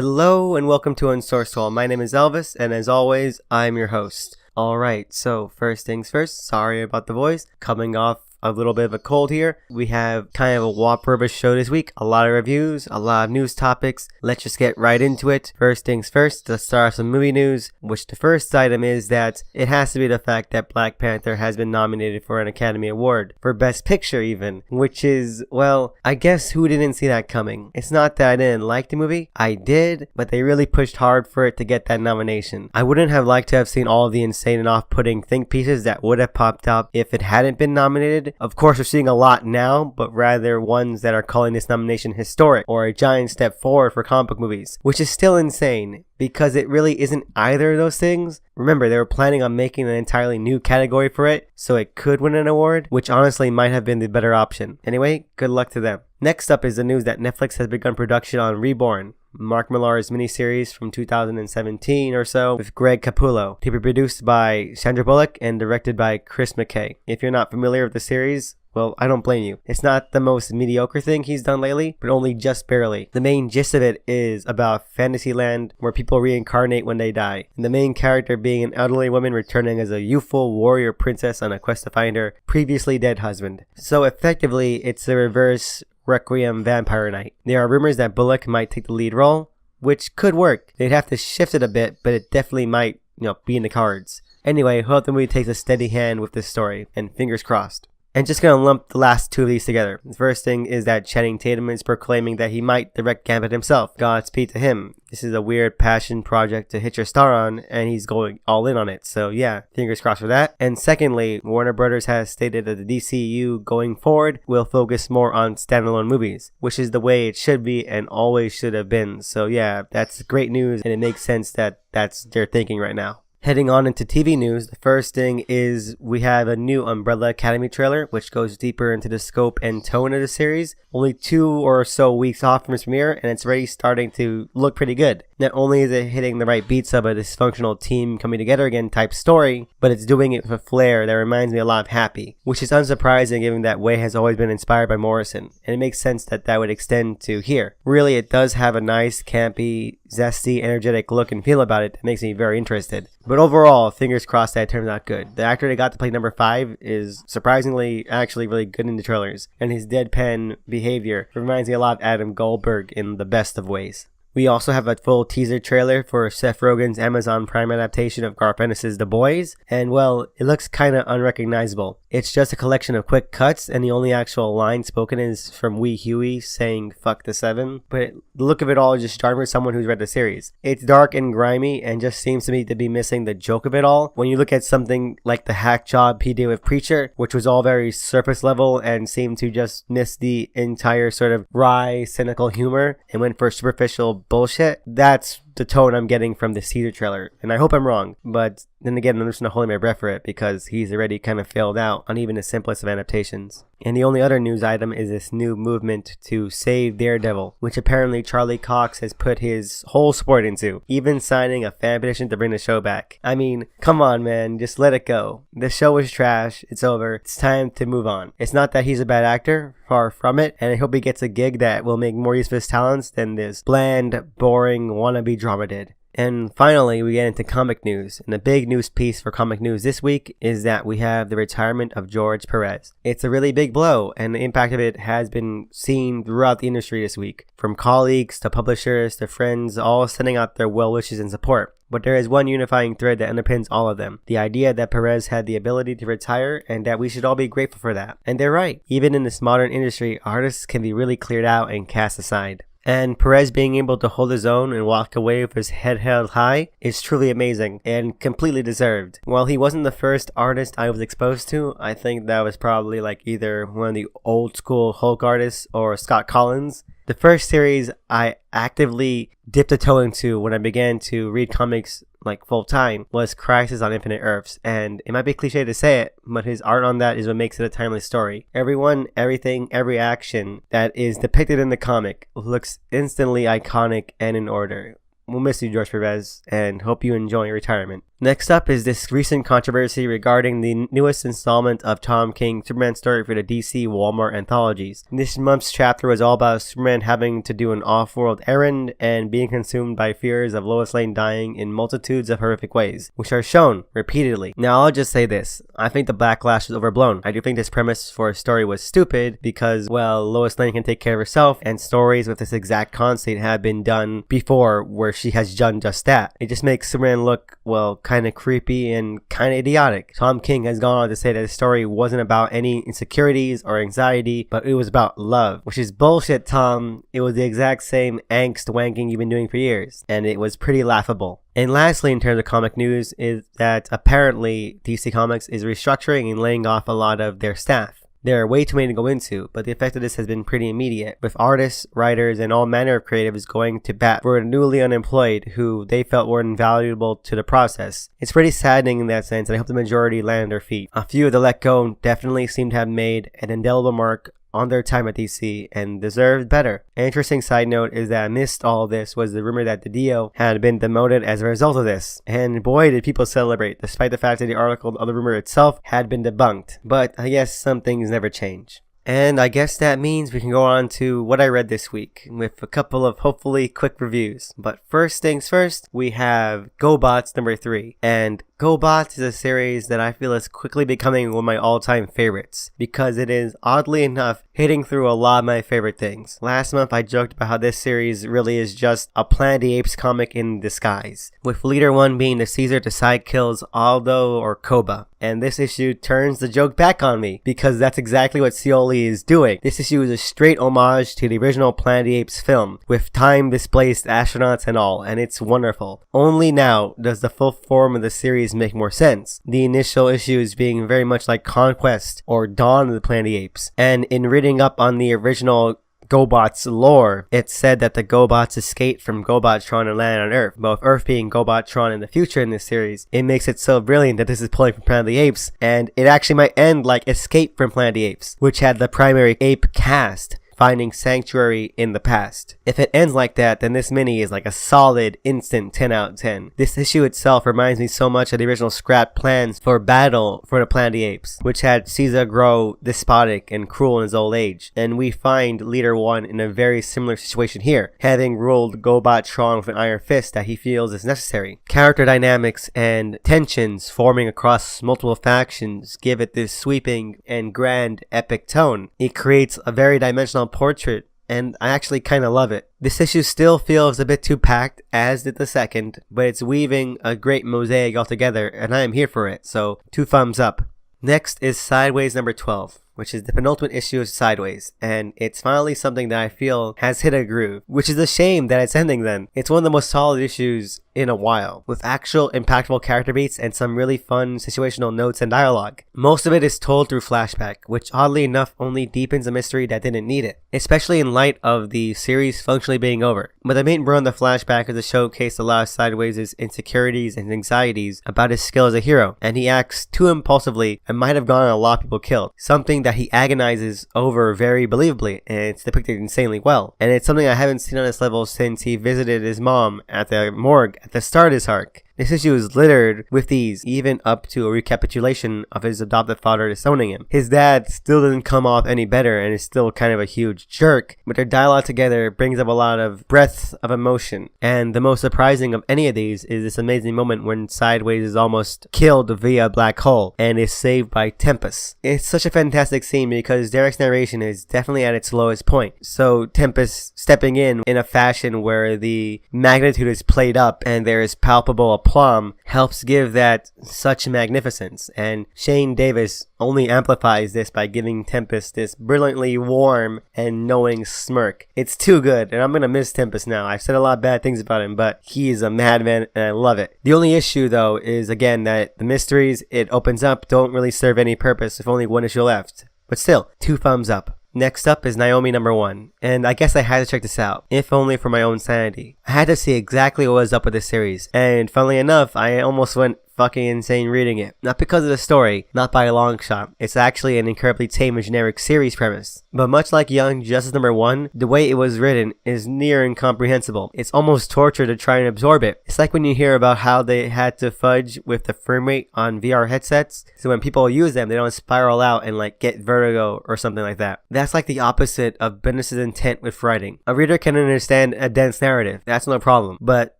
Hello and welcome to Unsourced Wall. My name is Elvis, and as always, I'm your host. Alright, so first things first, sorry about the voice. Coming off a little bit of a cold here. We have kind of a whopper of a show this week. A lot of reviews, a lot of news topics. Let's just get right into it. First things first, let's start off some movie news, which the first item is that it has to be the fact that Black Panther has been nominated for an Academy Award, for Best Picture even, which is, well, I guess who didn't see that coming? It's not that I didn't like the movie. I did, but they really pushed hard for it to get that nomination. I wouldn't have liked to have seen all of the insane and off-putting think pieces that would have popped up if it hadn't been nominated. Of course, we're seeing a lot now, but rather ones that are calling this nomination historic or a giant step forward for comic book movies, which is still insane because it really isn't either of those things. Remember, they were planning on making an entirely new category for it, so it could win an award, which honestly might have been the better option. Anyway, good luck to them. Next up is the news that Netflix has begun production on Reborn, Mark Millar's miniseries from 2017 or so with Greg Capullo, to be produced by Sandra Bullock and directed by Chris McKay. If you're not familiar with the series, well, I don't blame you. It's not the most mediocre thing he's done lately, but only just barely. The main gist of it is about Fantasyland where people reincarnate when they die, and the main character being an elderly woman returning as a youthful warrior princess on a quest to find her previously dead husband. So effectively, it's a reverse Requiem Vampire Night. There are rumors that Bullock might take the lead role, which could work. They'd have to shift it a bit, but it definitely might, be in the cards. Anyway, hope the movie takes a steady hand with this story, and fingers crossed. And just gonna lump the last two of these together. The first thing is that Channing Tatum is proclaiming that he might direct Gambit himself. Godspeed to him. This is a weird passion project to hit your star on, and he's going all in on it. So yeah, fingers crossed for that. And secondly, Warner Brothers has stated that the DCU going forward will focus more on standalone movies, which is the way it should be and always should have been. So yeah, that's great news, and it makes sense that that's their thinking right now. Heading on into TV news, the first thing is we have a new Umbrella Academy trailer, which goes deeper into the scope and tone of the series. Only 2 or so weeks off from its premiere, and it's already starting to look pretty good. Not only is it hitting the right beats of a dysfunctional team coming together again type story, but it's doing it with a flair that reminds me a lot of Happy, which is unsurprising given that Way has always been inspired by Morrison, and it makes sense that that would extend to here. Really, it does have a nice, campy, zesty, energetic look and feel about it that makes me very interested. But overall, fingers crossed that it turns out good. The actor that got to play number 5 is surprisingly actually really good in the trailers, and his deadpan behavior reminds me a lot of Adam Goldberg in the best of ways. We also have a full teaser trailer for Seth Rogen's Amazon Prime adaptation of Garth Ennis' The Boys, and well, it looks kinda unrecognizable. It's just a collection of quick cuts, and the only actual line spoken is from Wee Huey saying "fuck the 7," but the look of it all just charms for someone who's read the series. It's dark and grimy, and just seems to me to be missing the joke of it all. When you look at something like the hack job he did with Preacher, which was all very surface level and seemed to just miss the entire sort of wry, cynical humor and went for superficial bullshit, that's the tone I'm getting from the teaser trailer, and I hope I'm wrong, but then again, I'm just not holding my breath for it because he's already kind of failed out on even the simplest of adaptations. And the only other news item is this new movement to save Daredevil, which apparently Charlie Cox has put his whole support into, even signing a fan petition to bring the show back. I mean, come on man, just let it go. The show is trash, it's over, it's time to move on. It's not that he's a bad actor, far from it, and I hope he gets a gig that will make more use of his talents than this bland, boring, wannabe drama did. And finally, we get into comic news. And the big news piece for comic news this week is that we have the retirement of George Perez. It's a really big blow, and the impact of it has been seen throughout the industry this week. From colleagues to publishers to friends, all sending out their well wishes and support. But there is one unifying thread that underpins all of them. The idea that Perez had the ability to retire and that we should all be grateful for that. And they're right. Even in this modern industry, artists can be really cleared out and cast aside. And Perez being able to hold his own and walk away with his head held high is truly amazing and completely deserved. While he wasn't the first artist I was exposed to, I think that was probably like either one of the old school Hulk artists or Scott Collins. The first series I actively dipped a toe into when I began to read comics like full time was Crisis on Infinite Earths, and it might be cliche to say it, but his art on that is what makes it a timeless story. Everyone, everything, every action that is depicted in the comic looks instantly iconic and in order. We'll miss you, George Perez, and hope you enjoy your retirement. Next up is this recent controversy regarding the newest installment of Tom King's Superman story for the DC Walmart anthologies. This month's chapter was all about Superman having to do an off-world errand and being consumed by fears of Lois Lane dying in multitudes of horrific ways, which are shown repeatedly. Now I'll just say this, I think the backlash was overblown. I do think this premise for a story was stupid because, well, Lois Lane can take care of herself, and stories with this exact concept have been done before where she has done just that. It just makes Superman look, well, kind of creepy and kind of idiotic. Tom King has gone on to say that the story wasn't about any insecurities or anxiety, but it was about love, which is bullshit, Tom. It was the exact same angst wanking you've been doing for years, and it was pretty laughable. And lastly, in terms of comic news, is that apparently DC Comics is restructuring and laying off a lot of their staff. There are way too many to go into, but the effect of this has been pretty immediate, with artists, writers, and all manner of creatives going to bat for the newly unemployed who they felt were invaluable to the process. It's pretty saddening in that sense, and I hope the majority land on their feet. A few of the let go definitely seem to have made an indelible mark on their time at DC and deserved better. An interesting side note is that amidst all this was the rumor that the Dio had been demoted as a result of this, and boy did people celebrate, despite the fact that the article of the rumor itself had been debunked. But I guess some things never change. And I guess that means we can go on to what I read this week with a couple of hopefully quick reviews. But first things first, we have GoBots number 3. And GoBots is a series that I feel is quickly becoming one of my all-time favorites because it is, oddly enough, hitting through a lot of my favorite things. Last month I joked about how this series really is just a Planet of the Apes comic in disguise, with leader 1 being the Caesar to side kills Aldo or Koba. And this issue turns the joke back on me because that's exactly what Scioli is doing. This issue is a straight homage to the original Planet of the Apes film, with time-displaced astronauts and all, and it's wonderful. Only now does the full form of the series make more sense, the initial issues being very much like Conquest or Dawn of the Planet of the Apes. And in reading up on the original GoBots lore, it said that the GoBots escaped from Gobotron and landed on Earth. But with Earth being Gobotron in the future in this series, it makes it so brilliant that this is pulling from Planet of the Apes, and it actually might end like Escape from Planet of the Apes, which had the primary ape cast finding sanctuary in the past. If it ends like that, then this mini is like a solid instant 10 out of 10. This issue itself reminds me so much of the original scrap plans for Battle for the Planet of the Apes, which had Caesar grow despotic and cruel in his old age. And we find Leader 1 in a very similar situation here, having ruled Gobotron with an iron fist that he feels is necessary. Character dynamics and tensions forming across multiple factions give it this sweeping and grand epic tone. It creates a very dimensional portrait, and I actually kind of love it. This issue still feels a bit too packed, as did the second, but it's weaving a great mosaic altogether, and I am here for it, so 2 thumbs up. Next is Sideways number 12, which is the penultimate issue of Sideways, and it's finally something that I feel has hit a groove, which is a shame that it's ending then. It's one of the most solid issues in a while, with actual impactful character beats and some really fun situational notes and dialogue. Most of it is told through flashback, which oddly enough only deepens a mystery that didn't need it, especially in light of the series functionally being over. But the main run of the flashback is to showcase a lot of Sideways' insecurities and anxieties about his skill as a hero, and he acts too impulsively and might have gotten a lot of people killed, something that he agonizes over very believably, and it's depicted insanely well. And it's something I haven't seen on this level since he visited his mom at the morgue at the start of his arc. This issue is littered with these, even up to a recapitulation of his adopted father disowning him. His dad still doesn't come off any better and is still kind of a huge jerk, but their dialogue together brings up a lot of breadth of emotion. And the most surprising of any of these is this amazing moment when Sideways is almost killed via a black hole and is saved by Tempest. It's such a fantastic scene because Derek's narration is definitely at its lowest point. So Tempest stepping in a fashion where the magnitude is played up and there is palpable aplomb helps give that such magnificence, and Shane Davis only amplifies this by giving Tempest this brilliantly warm and knowing smirk. It's too good, and I'm gonna miss Tempest now. I've said a lot of bad things about him, but he is a madman and I love it. The only issue though is again that the mysteries it opens up don't really serve any purpose with only 1 issue left, but still 2 thumbs up. Next up is Naomi number 1, and I guess I had to check this out, if only for my own sanity. I had to see exactly what was up with this series, and funnily enough, I almost went fucking insane reading it. Not because of the story, not by a long shot. It's actually an incredibly tame and generic series premise. But much like Young Justice number 1, the way it was written is near incomprehensible. It's almost torture to try and absorb it. It's like when you hear about how they had to fudge with the frame rate on VR headsets, so when people use them, they don't spiral out and like get vertigo or something like that. That's like the opposite of Bendis' intent with writing. A reader can understand a dense narrative, that's no problem, but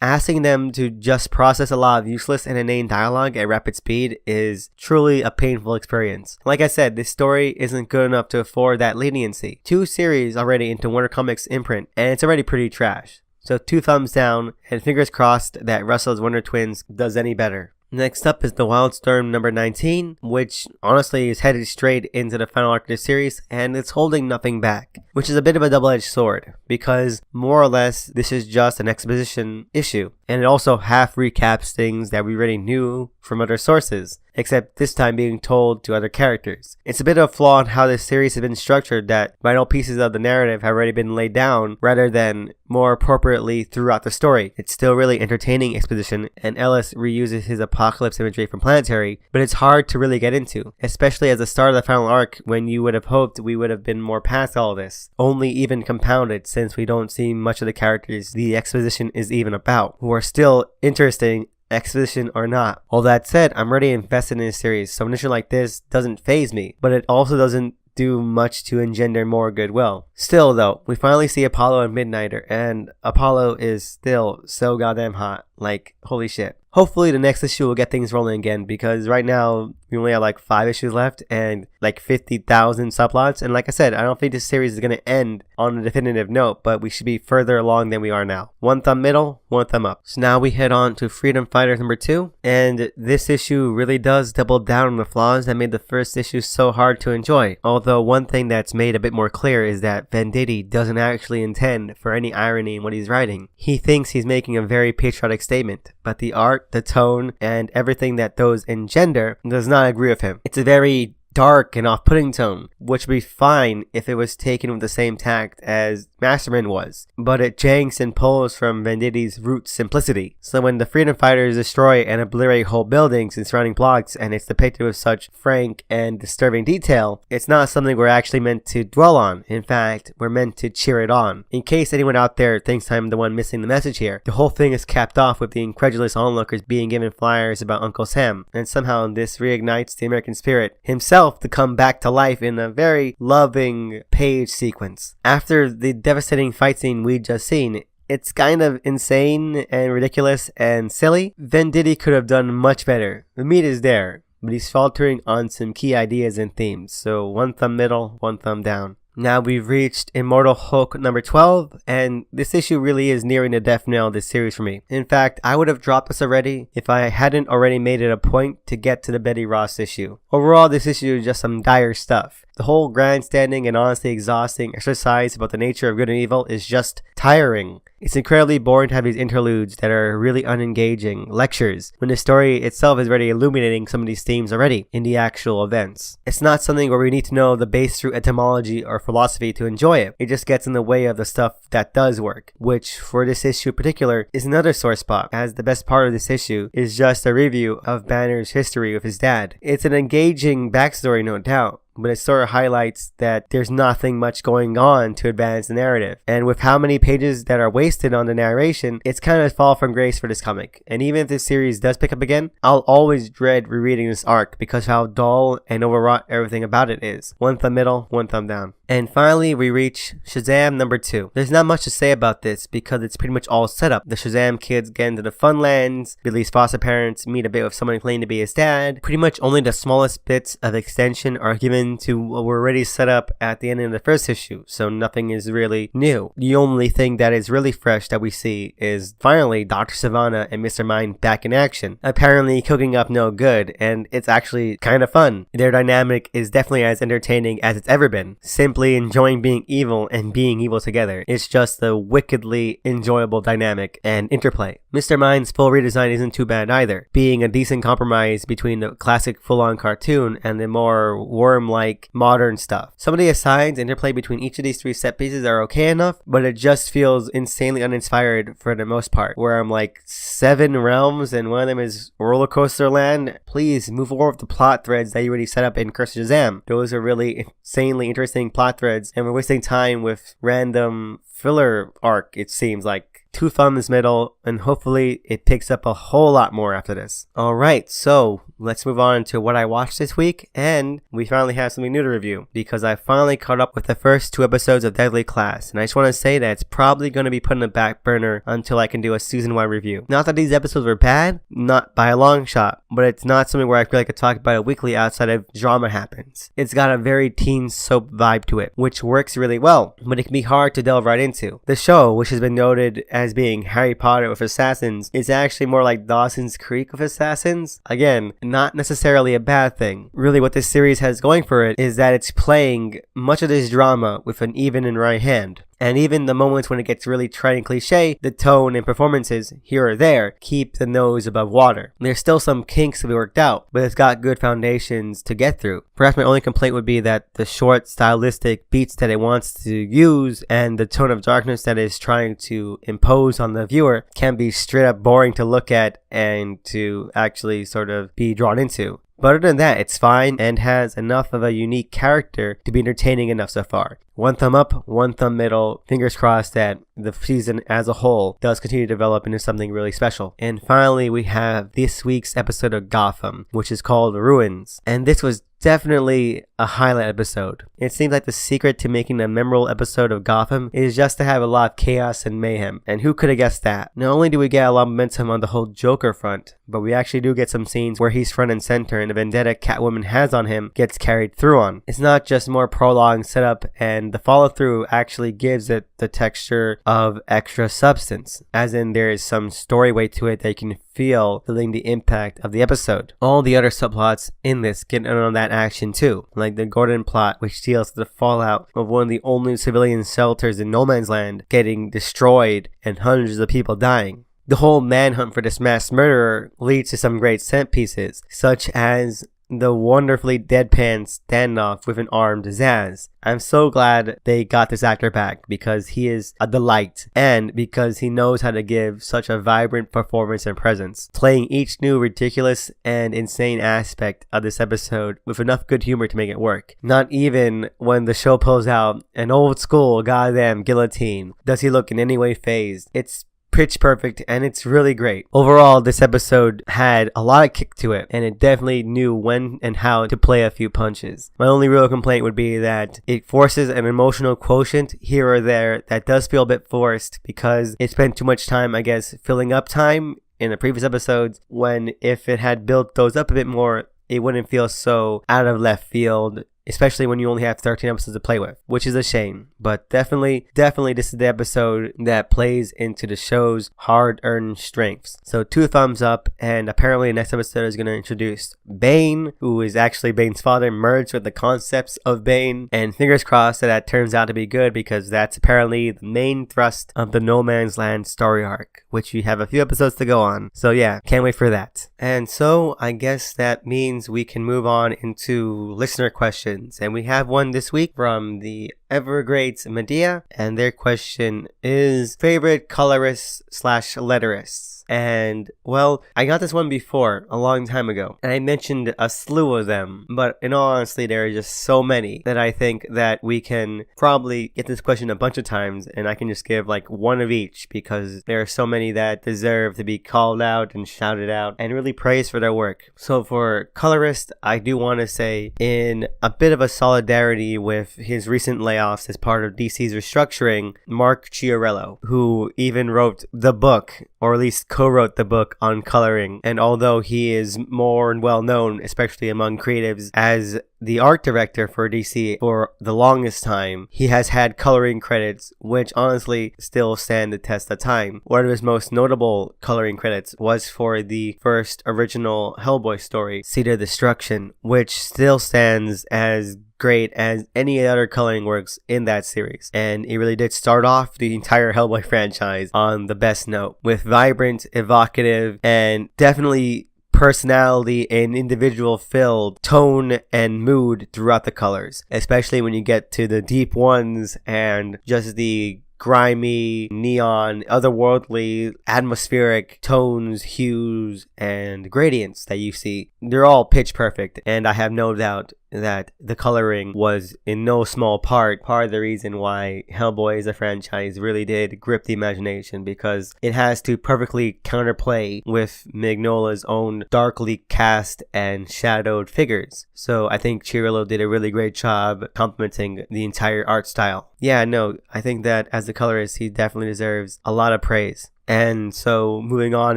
asking them to just process a lot of useless and inane dialogue at rapid speed is truly a painful experience. Like I said, this story isn't good enough to afford that leniency. 2 series already into Warner Comics imprint, and it's already pretty trash. So 2 thumbs down, and fingers crossed that Russell's Wonder Twins does any better. Next up is the Wildstorm number 19, which honestly is headed straight into the final arc of the series, and it's holding nothing back, which is a bit of a double-edged sword, because more or less this is just an exposition issue, and it also half recaps things that we already knew from other sources, except this time being told to other characters. It's a bit of a flaw in how this series has been structured, that vital pieces of the narrative have already been laid down rather than more appropriately throughout the story. It's still really entertaining exposition, and Ellis reuses his apocalypse imagery from Planetary, but it's hard to really get into, especially as the start of the final arc when you would have hoped we would have been more past all this, only even compounded since we don't see much of the characters the exposition is even about, who are still interesting, exposition or not. All that said, I'm already invested in this series, so an issue like this doesn't faze me, but it also doesn't do much to engender more goodwill. Still though, we finally see Apollo and Midnighter, and Apollo is still so goddamn hot. Like, holy shit. Hopefully the next issue will get things rolling again, because right now we only have like 5 issues left and like 50,000 subplots, and like I said, I don't think this series is going to end on a definitive note, but we should be further along than we are now. 1 thumb middle, 1 thumb up. So now we head on to Freedom Fighters number 2, and this issue really does double down on the flaws that made the first issue so hard to enjoy. Although one thing that's made a bit more clear is that Venditti doesn't actually intend for any irony in what he's writing. He thinks he's making a very patriotic statement, but the art, the tone, and everything that those engender does not agree with him. It's a very dark and off-putting tone, which would be fine if it was taken with the same tact as Masterman was, but it janks and pulls from Venditti's root simplicity. So when the Freedom Fighters destroy and obliterate whole buildings and surrounding blocks, and it's depicted with such frank and disturbing detail, it's not something we're actually meant to dwell on. In fact, we're meant to cheer it on. In case anyone out there thinks I'm the one missing the message here, the whole thing is capped off with the incredulous onlookers being given flyers about Uncle Sam, and somehow this reignites the American spirit himself to come back to life in a very loving page sequence. After the devastating fight scene we just seen, it's kind of insane and ridiculous and silly. Venditti could have done much better. The meat is there, but he's faltering on some key ideas and themes, so 1 thumb middle, 1 thumb down. Now we've reached Immortal Hulk number 12, and this issue really is nearing the death knell of this series for me. In fact, I would have dropped this already if I hadn't already made it a point to get to the Betty Ross issue. Overall, this issue is just some dire stuff. The whole grandstanding and honestly exhausting exercise about the nature of good and evil is just tiring. It's incredibly boring to have these interludes that are really unengaging lectures when the story itself is already illuminating some of these themes already in the actual events. It's not something where we need to know the base through etymology or philosophy to enjoy it. It just gets in the way of the stuff that does work, which for this issue in particular is another sore spot, as the best part of this issue is just a review of Banner's history with his dad. It's an engaging backstory, no doubt, but it sort of highlights that there's nothing much going on to advance the narrative. And with how many pages that are wasted on the narration, it's kind of fall from grace for this comic. And even if this series does pick up again, I'll always dread rereading this arc because of how dull and overwrought everything about it is. 1 thumb middle, 1 thumb down. And finally, we reach Shazam number 2. There's not much to say about this because it's pretty much all set up. The Shazam kids get into the Funlands, Billy's foster parents meet a bit with someone claiming to be his dad. Pretty much only the smallest bits of extension are given to what were already set up at the end of the first issue, so nothing is really new. The only thing that is really fresh that we see is finally Dr. Savannah and Mr. Mind back in action, apparently cooking up no good, and it's actually kind of fun. Their dynamic is definitely as entertaining as it's ever been, simply simply enjoying being evil and being evil together. It's just a wickedly enjoyable dynamic and interplay. Mr. Mind's full redesign isn't too bad either, being a decent compromise between the classic full-on cartoon and the more worm-like modern stuff. Some of the asides interplay between each of these three set pieces are okay enough, but it just feels insanely uninspired for the most part, where I'm like 7 realms and one of them is Roller Coaster Land. Please move forward with the plot threads that you already set up in Curse of Shazam. Those are really insanely interesting plot threads, and we're wasting time with random filler arc, it seems like. 2 thumbs middle, and hopefully it picks up a whole lot more after this. Alright, so let's move on to what I watched this week, and we finally have something new to review, because I finally caught up with the first 2 episodes of Deadly Class, and I just want to say that it's probably going to be put in the back burner until I can do a season-wide review. Not that these episodes were bad, not by a long shot, but it's not something where I feel like I could talk about it weekly outside of drama happens. It's got a very teen soap vibe to it, which works really well, but it can be hard to delve right into. The show, which has been noted as being Harry Potter with assassins, is actually more like Dawson's Creek with assassins. Again, not necessarily a bad thing. Really what this series has going for it is that it's playing much of this drama with an even and right hand. And even the moments when it gets really trite and cliche, the tone and performances here or there keep the nose above water. There's still some kinks to be worked out, but it's got good foundations to get through. Perhaps my only complaint would be that the short stylistic beats that it wants to use and the tone of darkness that it's trying to impose on the viewer can be straight up boring to look at and to actually sort of be drawn into. But other than that, it's fine and has enough of a unique character to be entertaining enough so far. 1 thumb up, 1 thumb middle. Fingers crossed that the season as a whole does continue to develop into something really special. And finally, we have this week's episode of Gotham, which is called Ruins. And this was definitely a highlight episode. It seems like the secret to making a memorable episode of Gotham is just to have a lot of chaos and mayhem. And who could have guessed that? Not only do we get a lot of momentum on the whole Joker front, but we actually do get some scenes where he's front and center and the vendetta Catwoman has on him gets carried through on. It's not just more prolonged setup, and the follow through actually gives it the texture of extra substance, as in there is some story weight to it that you can feeling the impact of the episode. All the other subplots in this get in on that action too, like the Gordon plot, which deals with the fallout of one of the only civilian shelters in No Man's Land getting destroyed and hundreds of people dying. The whole manhunt for this mass murderer leads to some great set pieces, such as the wonderfully deadpan standoff with an armed Zaz. I'm so glad they got this actor back because he is a delight and because he knows how to give such a vibrant performance and presence, playing each new ridiculous and insane aspect of this episode with enough good humor to make it work. Not even when the show pulls out an old school goddamn guillotine does he look in any way phased. It's pitch perfect and it's really great. Overall, this episode had a lot of kick to it and it definitely knew when and how to play a few punches. My only real complaint would be that it forces an emotional quotient here or there that does feel a bit forced because it spent too much time, I guess, filling up time in the previous episodes, when if it had built those up a bit more, it wouldn't feel so out of left field, especially when you only have 13 episodes to play with, which is a shame. But definitely this is the episode that plays into the show's hard-earned strengths. So 2 thumbs up, and apparently the next episode is going to introduce Bane, who is actually Bane's father, merged with the concepts of Bane, and fingers crossed that turns out to be good, because that's apparently the main thrust of the No Man's Land story arc, which we have a few episodes to go on. So yeah, can't wait for that. And so I guess that means we can move on into listener questions. And we have one this week from the Evergrades Medea, and their question is favorite colorists / letterists. And, well, I got this one before, a long time ago, and I mentioned a slew of them, but in all honesty, there are just so many that I think that we can probably get this question a bunch of times, and I can just give like one of each, because there are so many that deserve to be called out and shouted out and really praised for their work. So for colorist, I do want to say, in a bit of a solidarity with his recent layoffs as part of DC's restructuring, Mark Chiarello, who even wrote the book, or at least co-wrote the book on coloring, and although he is more well known, especially among creatives, as the art director for DC for the longest time, he has had coloring credits which honestly still stand the test of time. One of his most notable coloring credits was for the first original Hellboy story, Seed of Destruction, which still stands as great as any other coloring works in that series. And it really did start off the entire Hellboy franchise on the best note, with vibrant, evocative, and definitely personality and individual filled tone and mood throughout the colors, especially when you get to the deep ones and just the grimy, neon, otherworldly, atmospheric tones, hues, and gradients that you see. They're all pitch perfect, and I have no doubt that the coloring was in no small part of the reason why Hellboy as a franchise really did grip the imagination, because it has to perfectly counterplay with Mignola's own darkly cast and shadowed figures. So I think Cirillo did a really great job complementing the entire art style. Yeah, no, I think that as a colorist, he definitely deserves a lot of praise. And so moving on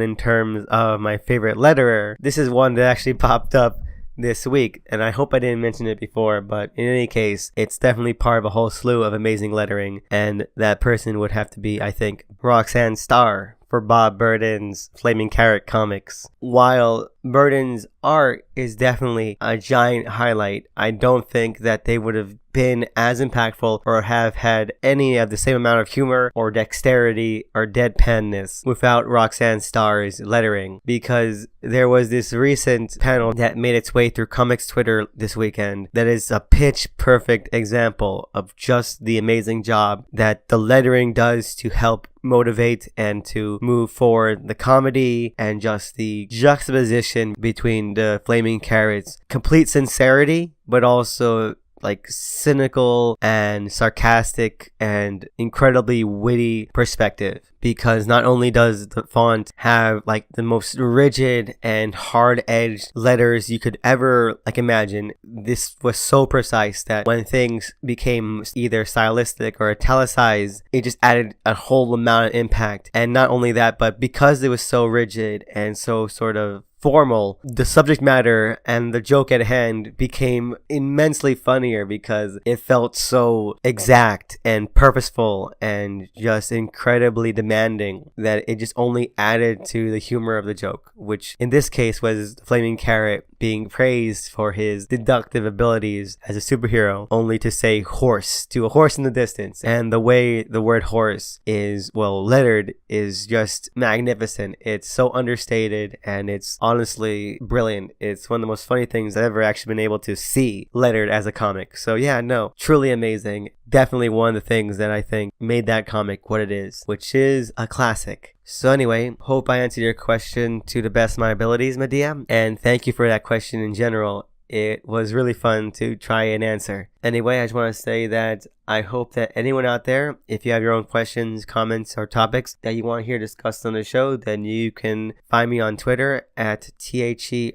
in terms of my favorite letterer, this is one that actually popped up this week, and I hope I didn't mention it before, but in any case, it's definitely part of a whole slew of amazing lettering, and that person would have to be, I think, Roxanne Starr for Bob Burden's Flaming Carrot comics. While Burden's art is definitely a giant highlight, I don't think that they would have been as impactful or have had any of the same amount of humor or dexterity or deadpanness without Roxanne Starr's lettering, because there was this recent panel that made its way through comics Twitter this weekend that is a pitch perfect example of just the amazing job that the lettering does to help motivate and to move forward the comedy, and just the juxtaposition between the Flaming Carrot's complete sincerity but also like cynical and sarcastic and incredibly witty perspective. Because not only does the font have like the most rigid and hard-edged letters you could ever like imagine, this was so precise that when things became either stylistic or italicized, it just added a whole amount of impact. And not only that, but because it was so rigid and so sort of formal, the subject matter and the joke at hand became immensely funnier because it felt so exact and purposeful and just incredibly demanding that it just only added to the humor of the joke, which in this case was the Flaming Carrot being praised for his deductive abilities as a superhero, only to say horse to a horse in the distance. And the way the word horse is, well, lettered is just magnificent. It's so understated and it's honestly brilliant. It's one of the most funny things I've ever actually been able to see lettered as a comic. So yeah, no, truly amazing. Definitely one of the things that I think made that comic what it is, which is a classic. So anyway, hope I answered your question to the best of my abilities, Medea, and thank you for that question in general. It was really fun to try and answer. Anyway, I just want to say that I hope that anyone out there, if you have your own questions, comments, or topics that you want to hear discussed on the show, then you can find me on Twitter at THE_SNICKMAN.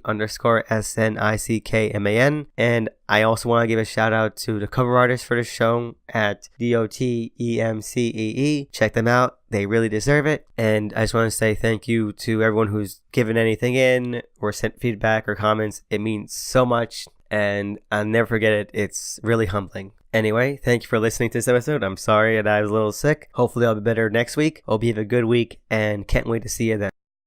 And I also want to give a shout out to the cover artists for the show at DOTEMCEE. Check them out. They really deserve it. And I just want to say thank you to everyone who's given anything in or sent feedback or comments. It means so much, and I'll never forget it. It's really humbling. Anyway, thank you for listening to this episode. I'm sorry that I was a little sick. Hopefully I'll be better next week. Hope you have a good week and can't wait to see you then.